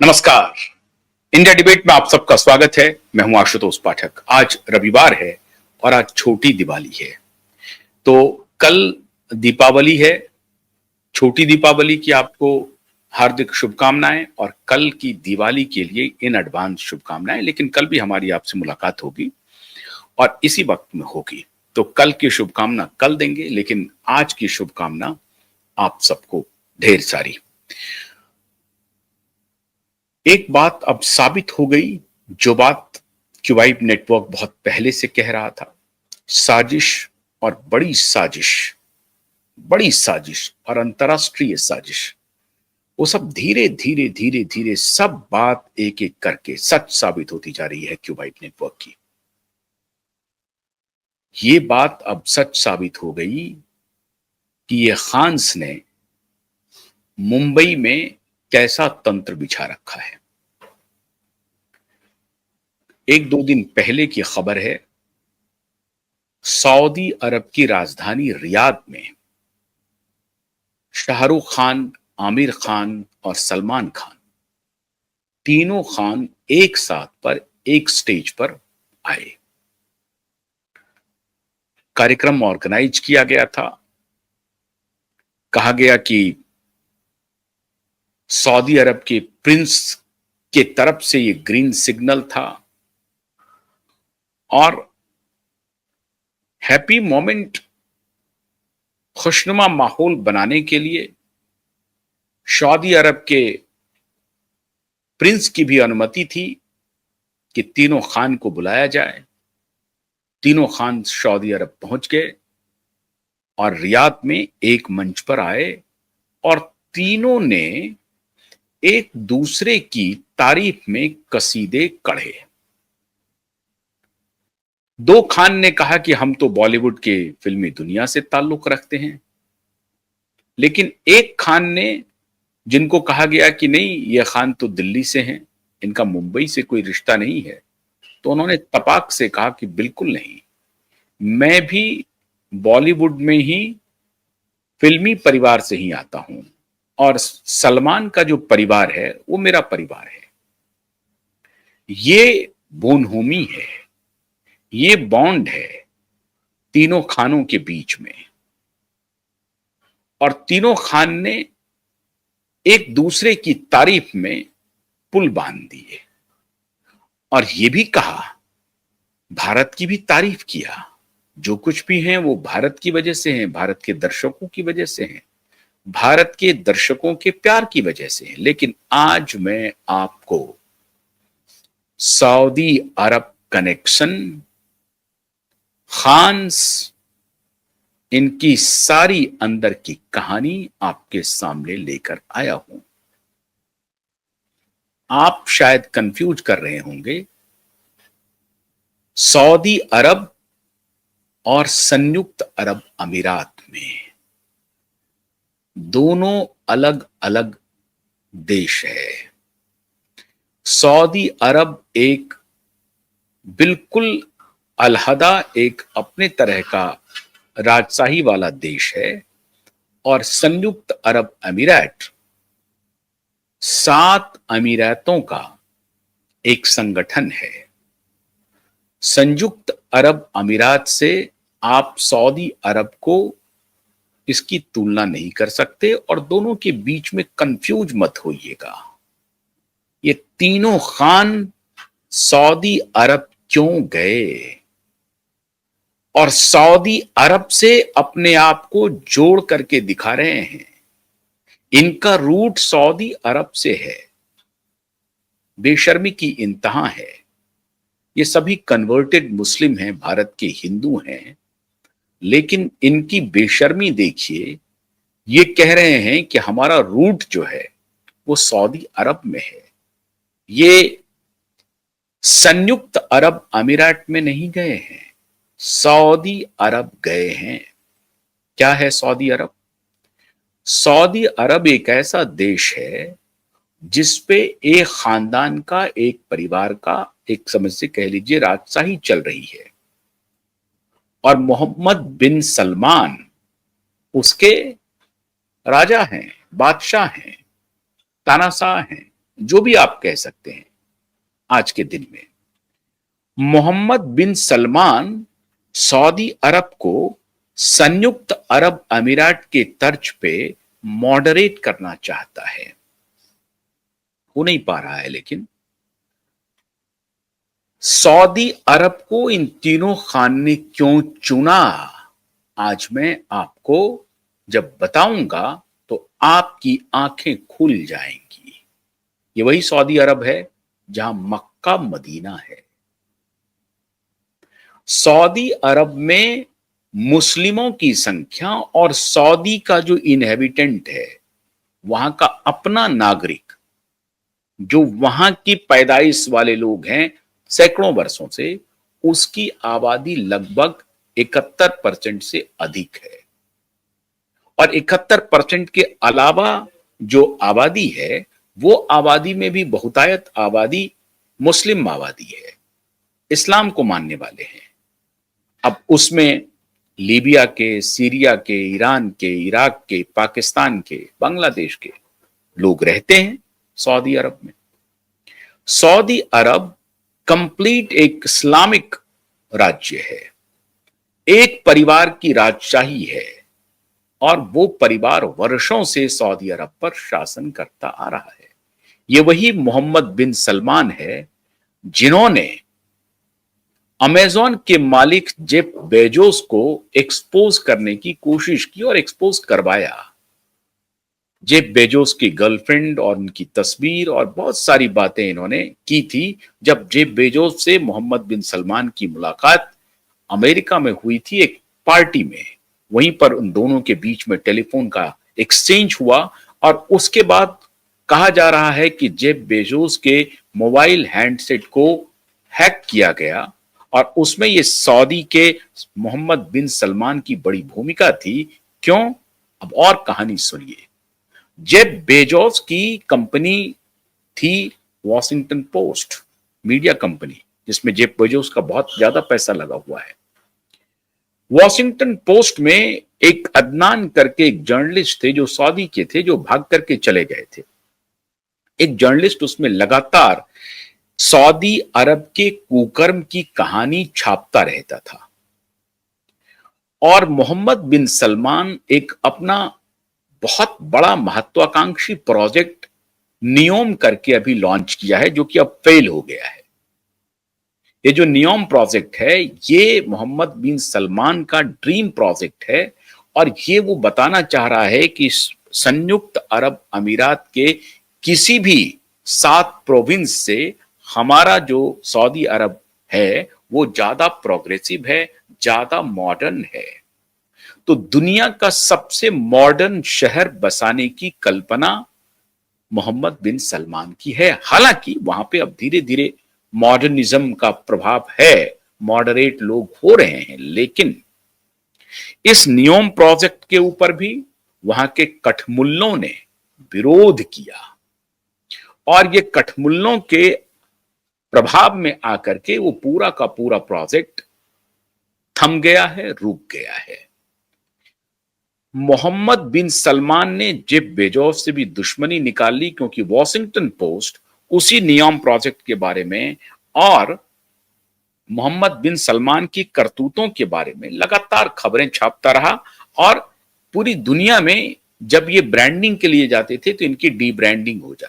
नमस्कार। India debate में आप सबका स्वागत है। मैं हूं आशुतोष पाठक। आज रविवार है और आज छोटी दिवाली है। तो कल दीपावली है। छोटी दीपावली की आपको हार्दिक शुभकामनाएं और कल की दिवाली के लिए इन एडवांस शुभकामनाएं। लेकिन कल भी हमारी आपसे मुलाकात होगी और इसी वक्त में होगी। तो कल की शुभकामना कल देंगे, लेकिन आज की शुभकामना आप सबको ढेर सारी। एक बात अब साबित हो गई, जो बात क्यूबाइट नेटवर्क बहुत पहले से कह रहा था। साजिश और बड़ी साजिश और अंतरराष्ट्रीय साजिश, वो सब धीरे धीरे धीरे धीरे सब बात एक एक करके सच साबित होती जा रही है क्यूबाइट नेटवर्क की। ये बात अब सच साबित हो गई कि ये खान्स ने मुंबई में कैसा तंत्र बिछा रखा है। एक दो दिन पहले की खबर है, सऊदी अरब की राजधानी रियाद में शाहरुख खान, आमिर खान और सलमान खान, तीनों खान एक साथ पर एक स्टेज पर आए। कार्यक्रम ऑर्गेनाइज किया गया था। कहा गया कि सऊदी अरब के प्रिंस के तरफ से ये ग्रीन सिग्नल था और हैप्पी मोमेंट, खुशनुमा माहौल बनाने के लिए सऊदी अरब के प्रिंस की भी अनुमति थी कि तीनों खान को बुलाया जाए। तीनों खान सऊदी अरब पहुंच गए और रियाद में एक मंच पर आए और तीनों ने एक दूसरे की तारीफ में कसीदे कढ़े। दो खान ने कहा कि हम तो बॉलीवुड के फिल्मी दुनिया से ताल्लुक रखते हैं, लेकिन एक खान ने, जिनको कहा गया कि नहीं ये खान तो दिल्ली से हैं, इनका मुंबई से कोई रिश्ता नहीं है, तो उन्होंने तपाक से कहा कि बिल्कुल नहीं, मैं भी बॉलीवुड में ही फिल्मी परिवार से ही आता हूं और सलमान का जो परिवार है वो मेरा परिवार है। ये बोनहोमी है, ये बॉन्ड है तीनों खानों के बीच में। और तीनों खान ने एक दूसरे की तारीफ में पुल बांध दिए और ये भी कहा, भारत की भी तारीफ किया। जो कुछ भी हैं वो भारत की वजह से हैं, भारत के दर्शकों की वजह से हैं, भारत के दर्शकों के प्यार की वजह से हैं। लेकिन आज मैं आपको सऊदी अरब कनेक्शन, खान्स, इनकी सारी अंदर की कहानी आपके सामने लेकर आया हूं। आप शायद कंफ्यूज कर रहे होंगे, सऊदी अरब और संयुक्त अरब अमीरात में दोनों अलग अलग देश है। सऊदी अरब एक बिल्कुल अलहदा, एक अपने तरह का राजशाही वाला देश है और संयुक्त अरब अमीरात 7 अमीरातों का एक संगठन है। संयुक्त अरब अमीरात से आप सऊदी अरब को इसकी तुलना नहीं कर सकते और दोनों के बीच में कंफ्यूज मत होइएगा। ये तीनों खान सऊदी अरब क्यों गए और सऊदी अरब से अपने आप को जोड़ करके दिखा रहे हैं। इनका रूट सऊदी अरब से है। बेशर्मी की इंतहा है। ये सभी कन्वर्टेड मुस्लिम हैं, भारत के हिंदू हैं, लेकिन इनकी बेशर्मी देखिए। ये कह रहे हैं कि हमारा रूट जो है वो सऊदी अरब में है। ये संयुक्त अरब अमीरात में नहीं गए हैं, सऊदी अरब गए हैं। क्या है सऊदी अरब? सऊदी अरब एक ऐसा देश है जिसपे एक खानदान का, एक परिवार का, एक समझ से कह लीजिए राजशाही चल रही है और मोहम्मद बिन सलमान उसके राजा हैं, बादशाह हैं, तानाशाह हैं। जो भी आप कह सकते हैं आज के दिन में, मोहम्मद बिन सलमान सऊदी अरब को संयुक्त अरब अमीरात के तर्ज पे मॉडरेट करना चाहता है। हो नहीं पा रहा है, लेकिन सऊदी अरब को इन तीनों खान ने क्यों चुना, आज मैं आपको जब बताऊंगा तो आपकी आंखें खुल जाएंगी। ये वही सऊदी अरब है जहां मक्का मदीना है। सऊदी अरब में मुस्लिमों की संख्या और सऊदी का जो इनहेबिटेंट है, वहां का अपना नागरिक, जो वहां की पैदाइश वाले लोग हैं सैकड़ों वर्षों से, उसकी आबादी लगभग 71% से अधिक है। और 71% के अलावा जो आबादी है, वो आबादी में भी बहुतायत आबादी मुस्लिम आबादी है, इस्लाम को मानने वाले हैं। अब उसमें लीबिया के, सीरिया के, ईरान के, इराक के, पाकिस्तान के, बांग्लादेश के लोग रहते हैं सऊदी अरब में। सऊदी अरब कंप्लीट एक इस्लामिक राज्य है, एक परिवार की राजशाही है, और वो परिवार वर्षों से सऊदी अरब पर शासन करता आ रहा है। ये वही मोहम्मद बिन सलमान है जिन्होंने अमेजॉन के मालिक जेफ बेजोस को एक्सपोज करने की कोशिश की और एक्सपोज करवाया। जेफ बेजोस की गर्लफ्रेंड और उनकी तस्वीर और बहुत सारी बातें इन्होंने की थी। जब जेफ बेजोस से मोहम्मद बिन सलमान की मुलाकात अमेरिका में हुई थी एक पार्टी में, वहीं पर उन दोनों के बीच में टेलीफोन का एक्सचेंज हुआ, और उसके बाद कहा जा रहा है कि जेफ बेजोस के मोबाइल हैंडसेट को हैक किया गया और उसमें ये सऊदी के मोहम्मद बिन सलमान की बड़ी भूमिका थी। क्यों? अब और कहानी सुनिए। जेफ बेजोस की कंपनी थी वॉशिंगटन पोस्ट, मीडिया कंपनी, जिसमें जेफ बेजोस का बहुत ज्यादा पैसा लगा हुआ है। वॉशिंगटन पोस्ट में एक अदनान करके एक जर्नलिस्ट थे जो सऊदी के थे, जो भाग करके चले गए थे। एक जर्नलिस्ट उसमें लगातार सऊदी अरब के कुकर्म की कहानी छापता रहता था, और मोहम्मद बिन सलमान एक अपना बहुत बड़ा महत्वाकांक्षी प्रोजेक्ट नियोम करके अभी लॉन्च किया है, जो कि अब फेल हो गया है। ये जो नियोम प्रोजेक्ट है, ये मोहम्मद बिन सलमान का ड्रीम प्रोजेक्ट है, और ये वो बताना चाह रहा है कि संयुक्त अरब अमीरात के किसी भी 7 प्रोविंस से हमारा जो सऊदी अरब है वो ज्यादा प्रोग्रेसिव है, ज्यादा मॉडर्न है। तो दुनिया का सबसे मॉडर्न शहर बसाने की कल्पना मोहम्मद बिन सलमान की है। हालांकि वहां पे अब धीरे धीरे मॉडर्निज्म का प्रभाव है, मॉडरेट लोग हो रहे हैं, लेकिन इस नियोम प्रोजेक्ट के ऊपर भी वहां के कठमुल्लों ने विरोध किया, और ये कठमुल्लों के प्रभाव में आकर के वो पूरा का पूरा प्रोजेक्ट थम गया है, रुक गया है। मोहम्मद बिन सलमान ने जेफ बेजोस से भी दुश्मनी निकाल ली, क्योंकि वॉशिंगटन पोस्ट उसी नियोम प्रोजेक्ट के बारे में और मोहम्मद बिन सलमान की करतूतों के बारे में लगातार खबरें छापता रहा, और पूरी दुनिया में जब ये ब्रांडिंग के लिए जाते थे तो इनकी डी ब्रांडिंग हो जाती।